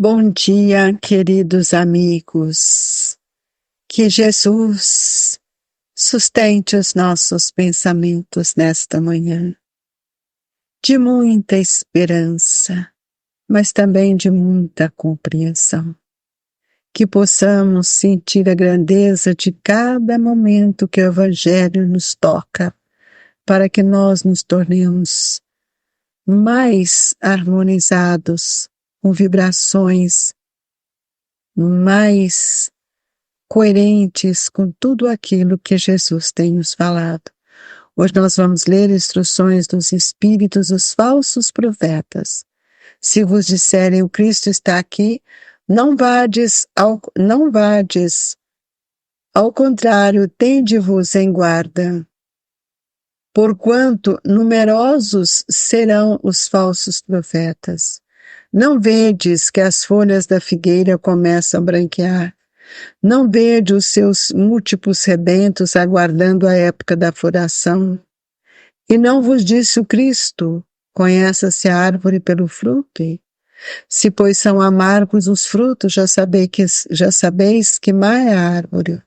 Bom dia, queridos amigos. Que Jesus sustente os nossos pensamentos nesta manhã, de muita esperança, mas também de muita compreensão. Que possamos sentir a grandeza de cada momento que o Evangelho nos toca, para que nós nos tornemos mais harmonizados, com vibrações mais coerentes com tudo aquilo que Jesus tem nos falado. Hoje nós vamos ler instruções dos Espíritos, os falsos profetas. Se vos disserem o Cristo está aqui, não vades, ao contrário, tende-vos em guarda. Porquanto numerosos serão os falsos profetas. Não vedes que as folhas da figueira começam a branquear? Não vede os seus múltiplos rebentos aguardando a época da floração? E não vos disse o Cristo, conheça-se a árvore pelo fruto? Se, pois, são amargos os frutos, já sabeis que má é a árvore.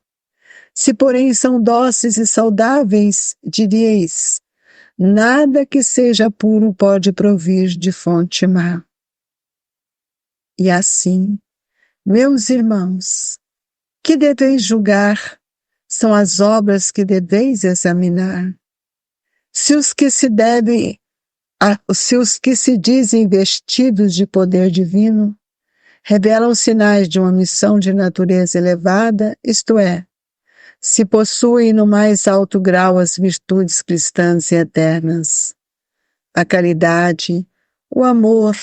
Se, porém, são doces e saudáveis, diríeis, nada que seja puro pode provir de fonte má. E assim, meus irmãos, que deveis julgar são as obras que deveis examinar. Se os que se dizem vestidos de poder divino revelam sinais de uma missão de natureza elevada, isto é, se possuem no mais alto grau as virtudes cristãs e eternas, a caridade, o amor,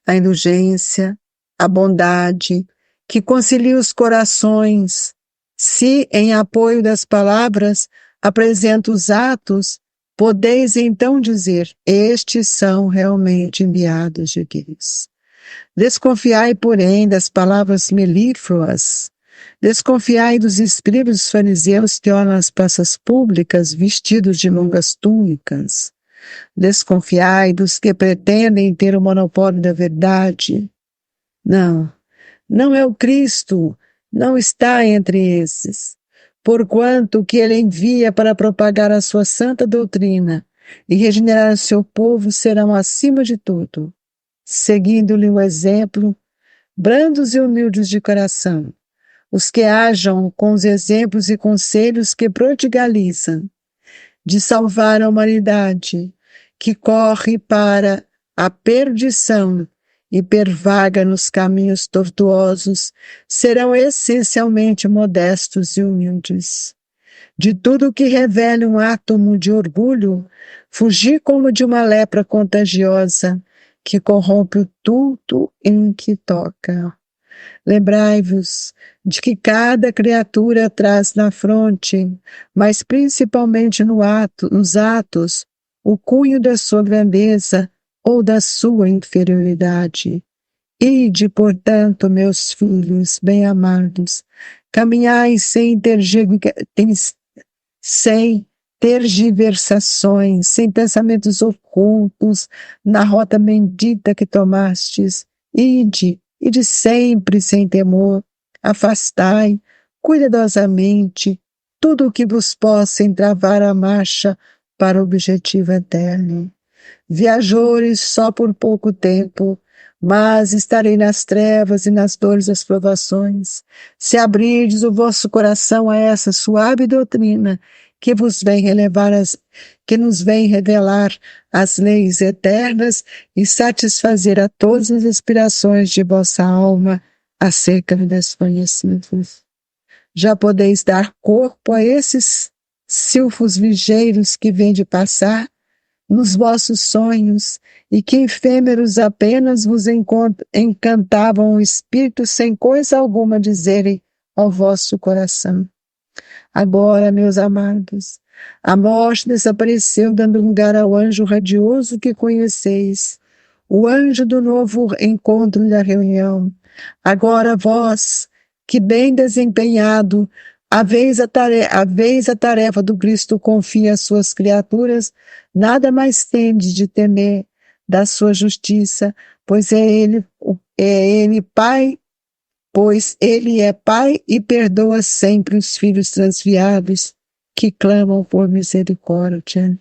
a indulgência, a bondade, que concilia os corações, se, em apoio das palavras, apresenta os atos, podeis então dizer, estes são realmente enviados de Deus. Desconfiai, porém, das palavras melífluas, desconfiai dos espíritos fariseus que olham as praças públicas vestidos de longas túnicas, desconfiai dos que pretendem ter o monopólio da verdade. Não é o Cristo, não está entre esses, porquanto o que ele envia para propagar a sua santa doutrina e regenerar o seu povo serão, acima de tudo, seguindo-lhe o exemplo, brandos e humildes de coração, os que hajam com os exemplos e conselhos que prodigalizam, de salvar a humanidade, que corre para a perdição e pervaga nos caminhos tortuosos, serão essencialmente modestos e humildes. De tudo que revele um átomo de orgulho, fugir como de uma lepra contagiosa, que corrompe tudo em que toca. Lembrai-vos de que cada criatura traz na fronte, mas principalmente nos atos, o cunho da sua grandeza ou da sua inferioridade. Ide, portanto, meus filhos bem-amados, caminhai sem tergiversações, sem pensamentos ocultos, na rota bendita que tomastes. Ide sempre sem temor, afastai, cuidadosamente, tudo o que vos possa entravar a marcha para o objetivo eterno. Viajores só por pouco tempo, mas estarei nas trevas e nas dores das provações, se abrirdes o vosso coração a essa suave doutrina que nos vem revelar as leis eternas e satisfazer a todas as aspirações de vossa alma acerca das conhecidas. Já podeis dar corpo a esses silfos ligeiros que vêm de passar nos vossos sonhos, e que efêmeros apenas vos encantavam o espírito sem coisa alguma dizerem ao vosso coração. Agora, meus amados, a morte desapareceu, dando lugar ao anjo radioso que conheceis, o anjo do novo encontro da reunião. Agora vós, que bem desempenhado, a vez a tarefa do Cristo confia às suas criaturas, nada mais tendes de temer da sua justiça, pois é Ele Ele Pai, pois Ele é Pai e perdoa sempre os filhos transviados que clamam por misericórdia.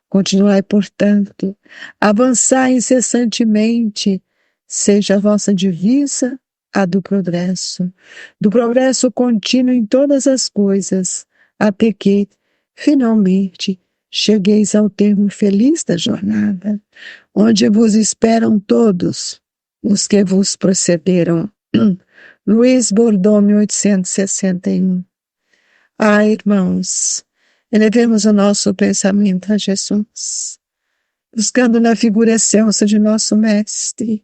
Continuai, portanto, avançai incessantemente, seja a vossa divisa a do progresso contínuo em todas as coisas, até que, finalmente, chegueis ao termo feliz da jornada, onde vos esperam todos os que vos precederam. Luiz Bordeaux, 1861. Irmãos, elevemos o nosso pensamento a Jesus, buscando na figura excelsa de nosso Mestre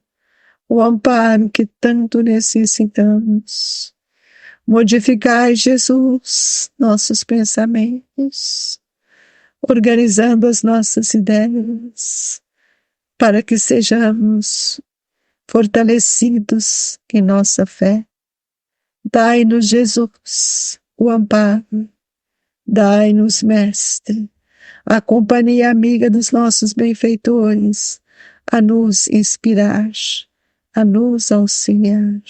o amparo que tanto necessitamos. Modificai, Jesus, nossos pensamentos, organizando as nossas ideias, para que sejamos fortalecidos em nossa fé. Dai-nos, Jesus, o amparo. Dai-nos, Mestre, a companhia amiga dos nossos benfeitores, a nos inspirar, a nos auxiliar.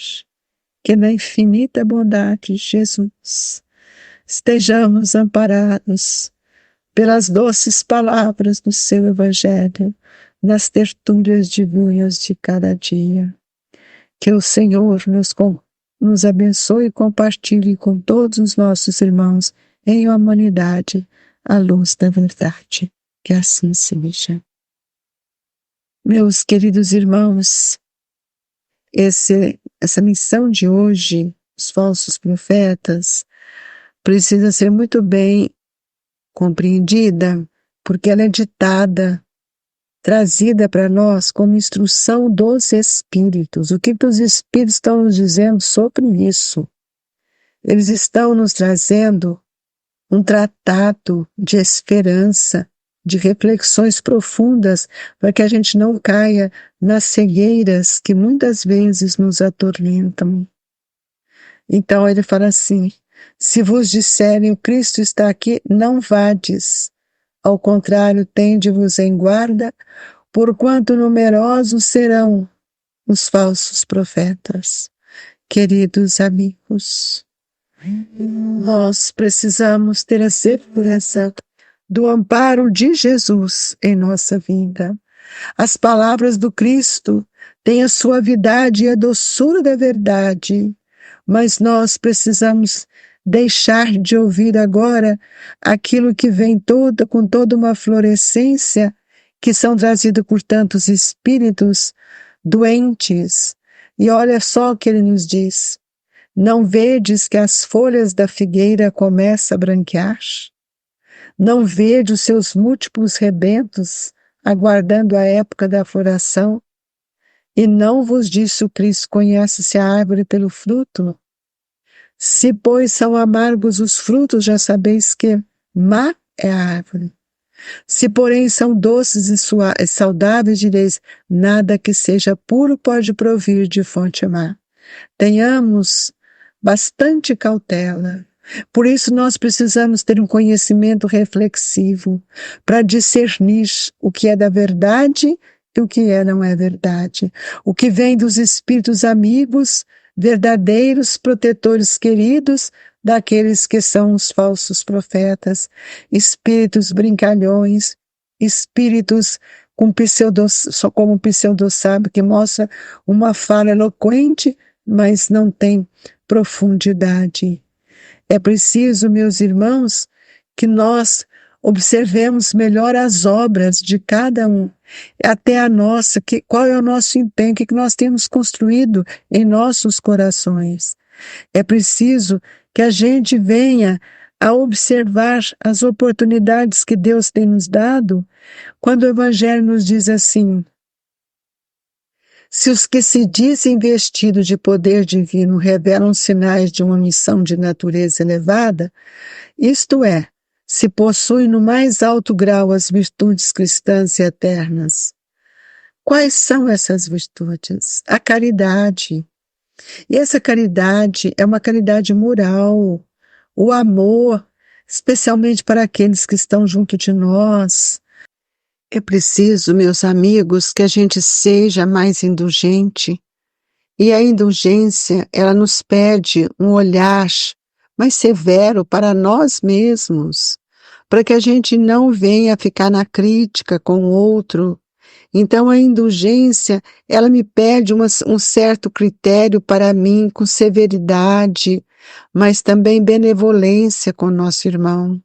Que na infinita bondade de Jesus estejamos amparados pelas doces palavras do seu Evangelho, nas tertúlias divinas de cada dia. Que o Senhor nos abençoe e compartilhe com todos os nossos irmãos em humanidade a luz da verdade. Que assim seja. Meus queridos irmãos, essa missão de hoje, os falsos profetas, precisa ser muito bem compreendida, porque ela é ditada, trazida para nós como instrução dos Espíritos. O que os Espíritos estão nos dizendo sobre isso? Eles estão nos trazendo um tratado de esperança, de reflexões profundas, para que a gente não caia nas cegueiras que muitas vezes nos atormentam. Então ele fala assim: se vos disserem o Cristo está aqui, não vades. Ao contrário, tende-vos em guarda, porquanto numerosos serão os falsos profetas. Queridos amigos, nós precisamos ter a segurança do amparo de Jesus em nossa vida. As palavras do Cristo têm a suavidade e a doçura da verdade, mas nós precisamos deixar de ouvir agora aquilo que vem com toda uma florescência, que são trazidos por tantos espíritos doentes. E olha só o que ele nos diz: não vedes que as folhas da figueira começam a branquear? Não vede os seus múltiplos rebentos, aguardando a época da floração? E não vos disse o Cristo: conhece-se a árvore pelo fruto? Se, pois, são amargos os frutos, já sabeis que má é a árvore. Se, porém, são doces e saudáveis, direis: nada que seja puro pode provir de fonte má. Tenhamos bastante cautela. Por isso nós precisamos ter um conhecimento reflexivo para discernir o que é da verdade e o que não é verdade. O que vem dos espíritos amigos, verdadeiros protetores queridos, daqueles que são os falsos profetas, espíritos brincalhões, espíritos como pseudo-sábio, que mostra uma fala eloquente, mas não tem profundidade. É preciso, meus irmãos, que nós observemos melhor as obras de cada um, até a nossa, qual é o nosso empenho, o que nós temos construído em nossos corações. É preciso que a gente venha a observar as oportunidades que Deus tem nos dado, quando o Evangelho nos diz assim: se os que se dizem vestidos de poder divino revelam sinais de uma missão de natureza elevada, isto é, se possuem no mais alto grau as virtudes cristãs e eternas. Quais são essas virtudes? A caridade. E essa caridade é uma caridade moral, o amor, especialmente para aqueles que estão junto de nós. É preciso, meus amigos, que a gente seja mais indulgente, E a indulgência, ela nos pede um olhar mais severo para nós mesmos, para que a gente não venha ficar na crítica com o outro. Então, a indulgência, ela me pede um certo critério para mim, com severidade, mas também benevolência com o nosso irmão.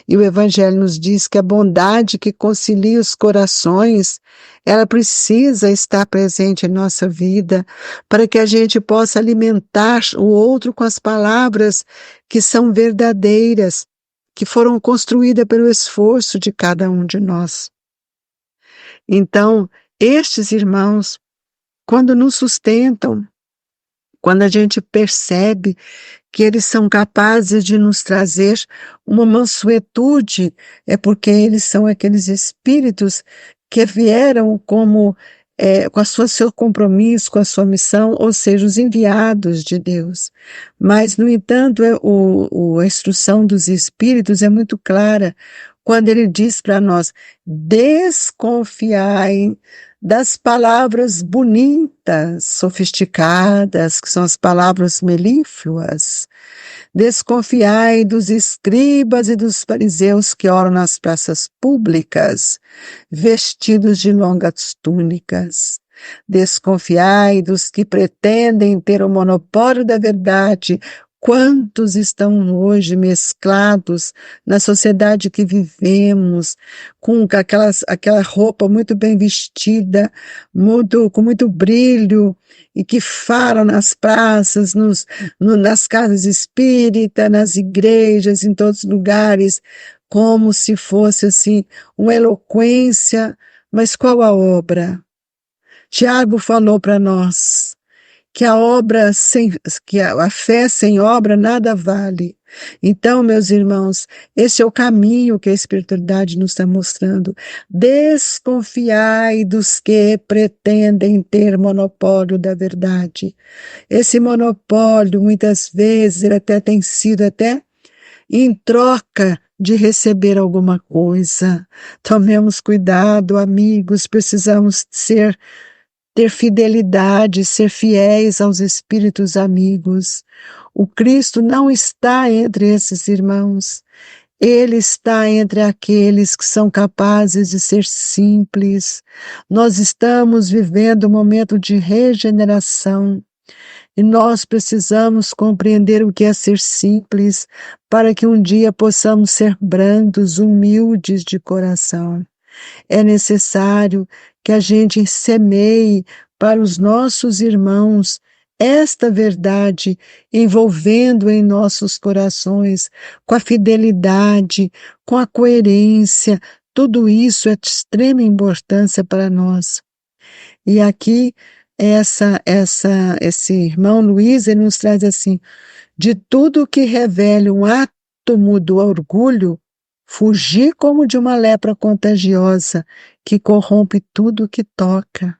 E o Evangelho nos diz que a bondade que concilia os corações, ela precisa estar presente em nossa vida, para que a gente possa alimentar o outro com as palavras que são verdadeiras, que foram construídas pelo esforço de cada um de nós. Então, estes irmãos, quando nos sustentam, quando a gente percebe que eles são capazes de nos trazer uma mansuetude, é porque eles são aqueles espíritos que vieram como com seu compromisso, com a sua missão, ou seja, os enviados de Deus. Mas, no entanto, a instrução dos espíritos é muito clara, quando ele diz para nós: desconfiai das palavras bonitas, sofisticadas, que são as palavras melífluas. Desconfiai dos escribas e dos fariseus que oram nas praças públicas, vestidos de longas túnicas. Desconfiai dos que pretendem ter o monopólio da verdade. Quantos estão hoje mesclados na sociedade que vivemos, com aquela roupa muito bem vestida, com muito brilho, e que falam nas praças, nas casas espíritas, nas igrejas, em todos os lugares, como se fosse assim, uma eloquência, mas qual a obra? Tiago falou para nós que a fé sem obra nada vale. Então, meus irmãos, esse é o caminho que a espiritualidade nos está mostrando. Desconfiai dos que pretendem ter monopólio da verdade. Esse monopólio, muitas vezes, ele até tem sido até em troca de receber alguma coisa. Tomemos cuidado, amigos, precisamos ter fidelidade, ser fiéis aos espíritos amigos. O Cristo não está entre esses irmãos. Ele está entre aqueles que são capazes de ser simples. Nós estamos vivendo um momento de regeneração e nós precisamos compreender o que é ser simples para que um dia possamos ser brandos, humildes de coração. É necessário que a gente semeie para os nossos irmãos esta verdade, envolvendo em nossos corações, com a fidelidade, com a coerência. Tudo isso é de extrema importância para nós. E aqui, esse irmão Luiz, ele nos traz assim: de tudo que revele um átomo do orgulho, fugir como de uma lepra contagiosa que corrompe tudo que toca.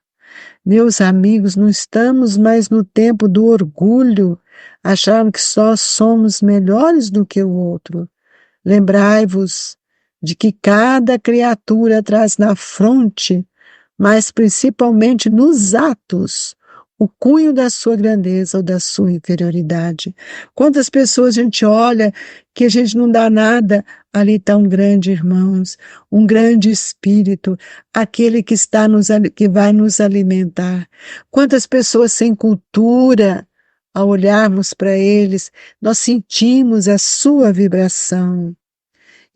Meus amigos, não estamos mais no tempo do orgulho, achando que só somos melhores do que o outro. Lembrai-vos de que cada criatura traz na fronte, mas principalmente nos atos, o cunho da sua grandeza ou da sua inferioridade. Quantas pessoas a gente olha que a gente não dá nada, ali está um grande irmãos, um grande espírito, aquele que que vai nos alimentar. Quantas pessoas sem cultura, ao olharmos para eles, nós sentimos a sua vibração.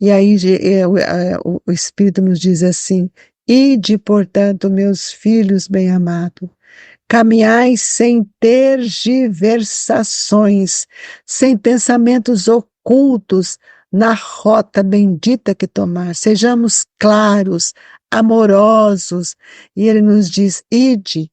E aí o Espírito nos diz assim: ide, portanto, meus filhos bem-amados, caminhai sem tergiversações, sem pensamentos ocultos na rota bendita que tomar. Sejamos claros, amorosos. E ele nos diz: ide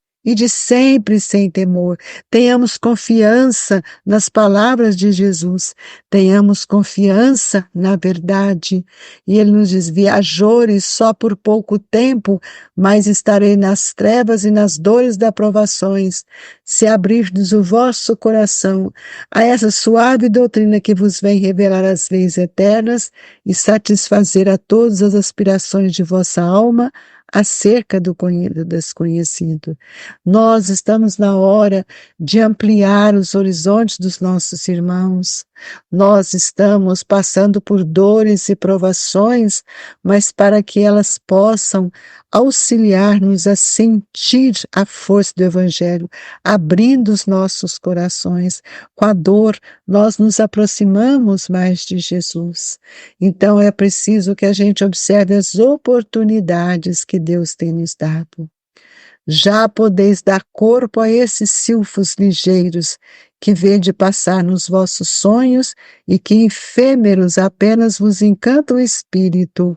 sempre sem temor. Tenhamos confiança nas palavras de Jesus. Tenhamos confiança na verdade. E ele nos diz: viajores só por pouco tempo, mas estarei nas trevas e nas dores das provações. Se abrirdes o vosso coração a essa suave doutrina que vos vem revelar as leis eternas e satisfazer a todas as aspirações de vossa alma, acerca do desconhecido. Nós estamos na hora de ampliar os horizontes dos nossos irmãos. Nós estamos passando por dores e provações, mas para que elas possam auxiliar-nos a sentir a força do Evangelho, abrindo os nossos corações. Com a dor, nós nos aproximamos mais de Jesus. Então é preciso que a gente observe as oportunidades que Deus tem nos dado. Já podeis dar corpo a esses silfos ligeiros que vede passar nos vossos sonhos e que efêmeros apenas vos encanta o espírito.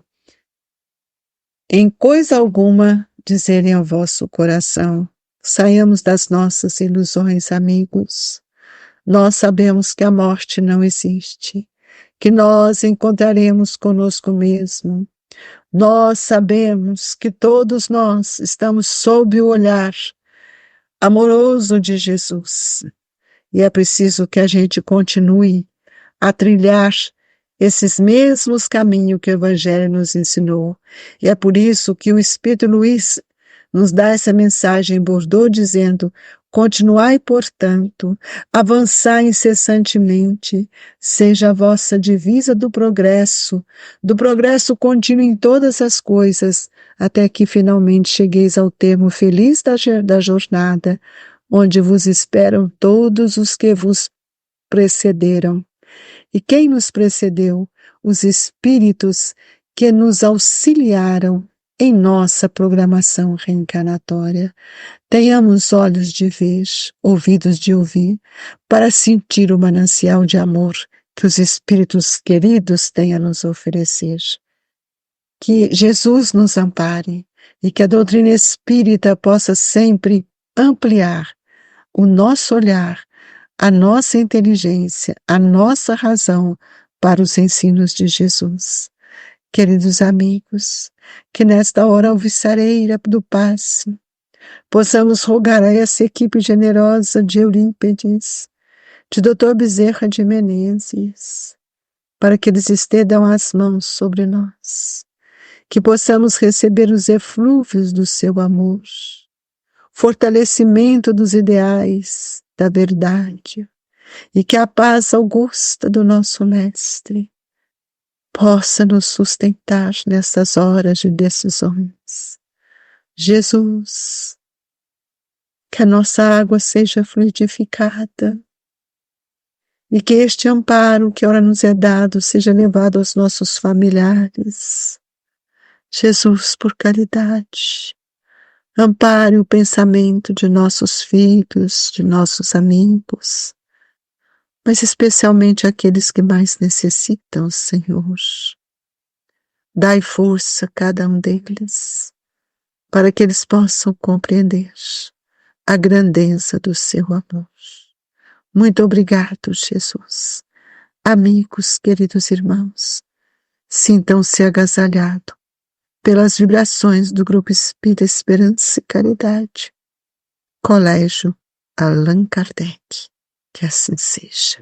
Em coisa alguma dizerem ao vosso coração, saiamos das nossas ilusões, amigos. Nós sabemos que a morte não existe, que nós encontraremos conosco mesmo. Nós sabemos que todos nós estamos sob o olhar amoroso de Jesus. E é preciso que a gente continue a trilhar esses mesmos caminhos que o Evangelho nos ensinou. E é por isso que o Espírito Luiz nos dá essa mensagem em Bordeaux, dizendo: continuai, portanto, avançai incessantemente, seja a vossa divisa do progresso contínuo em todas as coisas, até que finalmente chegueis ao termo feliz da jornada, onde vos esperam todos os que vos precederam. E quem nos precedeu? Os espíritos que nos auxiliaram em nossa programação reencarnatória. Tenhamos olhos de ver, ouvidos de ouvir, para sentir o manancial de amor que os espíritos queridos têm a nos oferecer. Que Jesus nos ampare e que a doutrina espírita possa sempre ampliar o nosso olhar, a nossa inteligência, a nossa razão para os ensinos de Jesus. Queridos amigos, que nesta hora alvissareira do passe, possamos rogar a essa equipe generosa de Eurípides, de Dr. Bezerra de Menezes, para que eles estendam as mãos sobre nós, que possamos receber os eflúvios do seu amor, fortalecimento dos ideais da verdade, e que a paz augusta do nosso Mestre possa nos sustentar nessas horas de decisões. Jesus, que a nossa água seja fluidificada e que este amparo que ora nos é dado seja levado aos nossos familiares. Jesus, por caridade, ampare o pensamento de nossos filhos, de nossos amigos, mas especialmente aqueles que mais necessitam, Senhor. Dai força a cada um deles, para que eles possam compreender a grandeza do seu amor. Muito obrigado, Jesus. Amigos, queridos irmãos, sintam-se agasalhados pelas vibrações do Grupo Espírita Esperança e Caridade. Colégio Allan Kardec. Que assim seja.